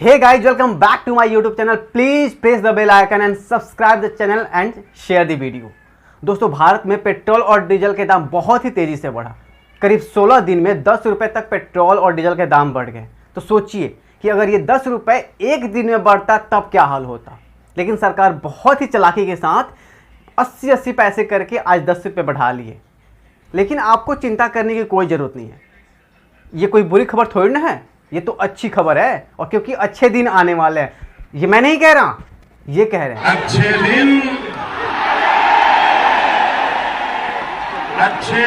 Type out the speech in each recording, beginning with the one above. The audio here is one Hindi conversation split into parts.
Hey guys, welcome back to my YouTube channel. Please press the bell icon and subscribe the channel and share the video. दोस्तों, भारत में पेट्रोल और डीजल के दाम बहुत ही तेज़ी से बढ़ा। करीब 16 दिन में 10 रुपये तक पेट्रोल और डीजल के दाम बढ़ गए। तो सोचिए कि अगर ये 10 रुपये एक दिन में बढ़ता तब क्या हाल होता। लेकिन सरकार बहुत ही चालाकी के साथ 80-80 पैसे करके आज 10 रुपये बढ़ा लिए। लेकिन आपको चिंता करने की कोई ज़रूरत नहीं है। ये कोई बुरी खबर थोड़ी ना है, ये तो अच्छी खबर है। और क्योंकि अच्छे दिन आने वाले हैं, ये मैं नहीं कह रहा, ये कह रहे हैं अच्छे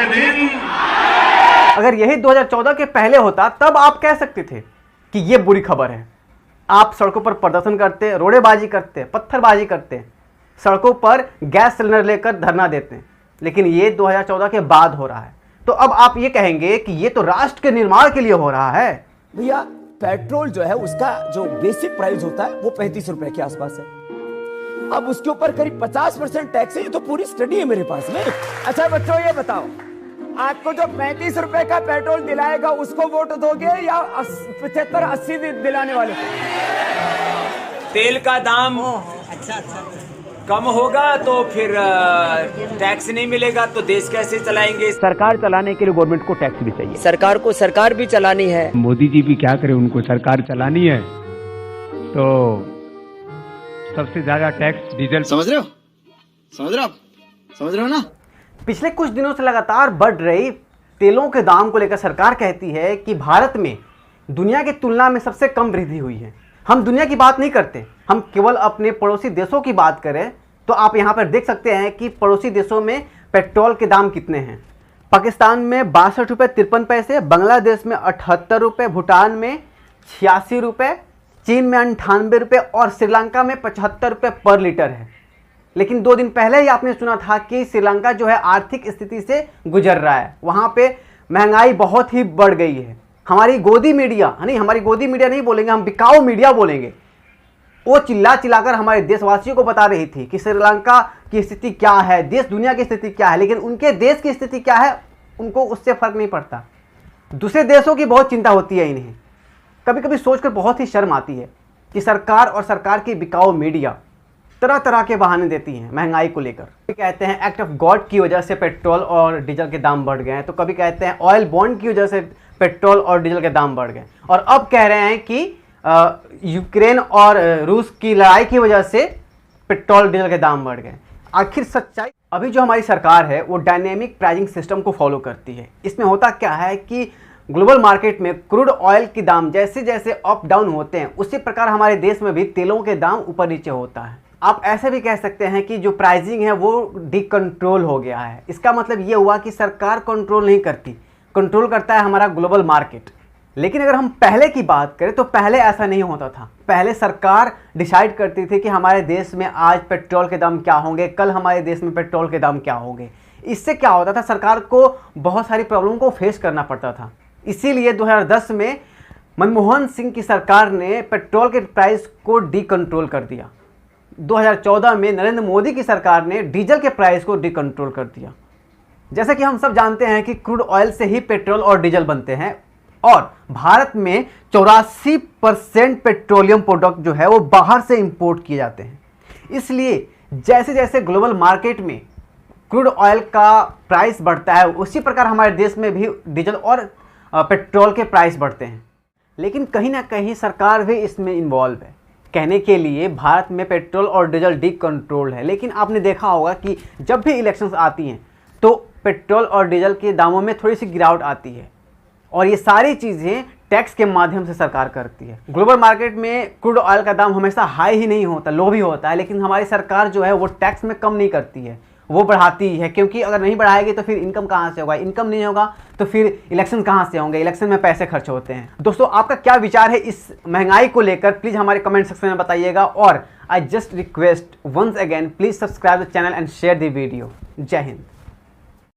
दिन। अगर यही 2014 के पहले होता तब आप कह सकते थे कि ये बुरी खबर है। आप सड़कों पर प्रदर्शन करते, रोड़ेबाजी करते, पत्थरबाजी करते, सड़कों पर गैस सिलेंडर लेकर धरना देते। लेकिन ये 2014 के बाद हो रहा है, तो अब आप ये कहेंगे कि ये तो राष्ट्र के निर्माण के लिए हो रहा है। भैया, पेट्रोल जो है उसका जो बेसिक प्राइस होता है वो 35 रुपए के आसपास है। अब उसके ऊपर करीब 50% टैक्स है। ये तो पूरी स्टडी है मेरे पास में। अच्छा बच्चों, ये बताओ, आपको जो 35 रुपए का पेट्रोल दिलाएगा उसको वोट दोगे या 75-80 दिलाने वाले को? तेल का दाम कम होगा तो फिर टैक्स नहीं मिलेगा तो देश कैसे चलाएंगे? सरकार चलाने के लिए गवर्नमेंट को टैक्स भी चाहिए। सरकार को सरकार भी चलानी है। मोदी जी भी क्या करें, उनको सरकार चलानी है तो सबसे ज्यादा टैक्स डीजल। समझ रहे हो ना? पिछले कुछ दिनों से लगातार बढ़ रही तेलों के दाम को लेकर सरकार कहती है कि भारत में दुनिया की तुलना में सबसे कम वृद्धि हुई है। हम दुनिया की बात नहीं करते, हम केवल अपने पड़ोसी देशों की बात करें तो आप यहाँ पर देख सकते हैं कि पड़ोसी देशों में पेट्रोल के दाम कितने हैं। पाकिस्तान में 62 रुपये 53 पैसे, बांग्लादेश में 78 रुपये, भूटान में 86 रुपये, चीन में 98 रुपये और श्रीलंका में 75 रुपये पर लीटर है। लेकिन 2 दिन पहले ही आपने सुना था कि श्रीलंका जो है आर्थिक स्थिति से गुजर रहा है, वहाँ पे महंगाई बहुत ही बढ़ गई है। हमारी गोदी मीडिया नहीं बोलेंगे, हम बिकाऊ मीडिया बोलेंगे, वो चिल्लाकर हमारे देशवासियों को बता रही थी कि श्रीलंका की स्थिति क्या है, देश दुनिया की स्थिति क्या है। लेकिन उनके देश की स्थिति क्या है उनको उससे फर्क नहीं पड़ता। दूसरे देशों की बहुत चिंता होती है इन्हें। कभी कभी सोचकर बहुत ही शर्म आती है कि सरकार और सरकार की बिकाऊ मीडिया तरह तरह के बहाने देती हैं महंगाई को लेकर। कहते हैं एक्ट ऑफ गॉड की वजह से पेट्रोल और डीजल के दाम बढ़ गए हैं, तो कभी कहते हैं ऑयल बॉन्ड की वजह से पेट्रोल और डीजल के दाम बढ़ गए, और अब कह रहे हैं कि यूक्रेन और रूस की लड़ाई की वजह से पेट्रोल डीजल के दाम बढ़ गए। आखिर सच्चाई? अभी जो हमारी सरकार है वो डायनेमिक प्राइसिंग सिस्टम को फॉलो करती है। इसमें होता क्या है कि ग्लोबल मार्केट में क्रूड ऑयल के दाम जैसे जैसे अप डाउन होते हैं, उसी प्रकार हमारे देश में भी तेलों के दाम ऊपर नीचे होता है। आप ऐसे भी कह सकते हैं कि जो प्राइसिंग है वो डिकंट्रोल हो गया है। इसका मतलब ये हुआ कि सरकार कंट्रोल नहीं करती, कंट्रोल करता है हमारा ग्लोबल मार्केट। लेकिन अगर हम पहले की बात करें तो पहले ऐसा नहीं होता था। पहले सरकार डिसाइड करती थी कि हमारे देश में आज पेट्रोल के दाम क्या होंगे, कल हमारे देश में पेट्रोल के दाम क्या होंगे। इससे क्या होता था, सरकार को बहुत सारी प्रॉब्लम को फेस करना पड़ता था। इसीलिए 2010 में मनमोहन सिंह की सरकार ने पेट्रोल के प्राइस को डिकंट्रोल कर दिया। 2014 में नरेंद्र मोदी की सरकार ने डीजल के प्राइस को डिकंट्रोल कर दिया। जैसे कि हम सब जानते हैं कि क्रूड ऑयल से ही पेट्रोल और डीजल बनते हैं, और भारत में 84% पेट्रोलियम प्रोडक्ट जो है वो बाहर से इंपोर्ट किए जाते हैं। इसलिए जैसे जैसे ग्लोबल मार्केट में क्रूड ऑयल का प्राइस बढ़ता है, उसी प्रकार हमारे देश में भी डीजल और पेट्रोल के प्राइस बढ़ते हैं। लेकिन कहीं ना कहीं सरकार भी इसमें इन्वॉल्व है। कहने के लिए भारत में पेट्रोल और डीजल डिकंट्रोल्ड है, लेकिन आपने देखा होगा कि जब भी इलेक्शंस आती हैं तो पेट्रोल और डीजल के दामों में थोड़ी सी गिरावट आती है, और ये सारी चीज़ें टैक्स के माध्यम से सरकार करती है। ग्लोबल मार्केट में क्रूड ऑयल का दाम हमेशा हाई ही नहीं होता, लो भी होता है, लेकिन हमारी सरकार जो है वो टैक्स में कम नहीं करती है, वो बढ़ाती है। क्योंकि अगर नहीं बढ़ाएगी तो फिर इनकम कहाँ से होगा, इनकम नहीं होगा तो फिर इलेक्शन कहाँ से होंगे, इलेक्शन में पैसे खर्च होते हैं। दोस्तों, आपका क्या विचार है इस महंगाई को लेकर, प्लीज़ हमारे कमेंट सेक्शन में बताइएगा। और I just request once again, please subscribe the channel and share the video. Jai Hind.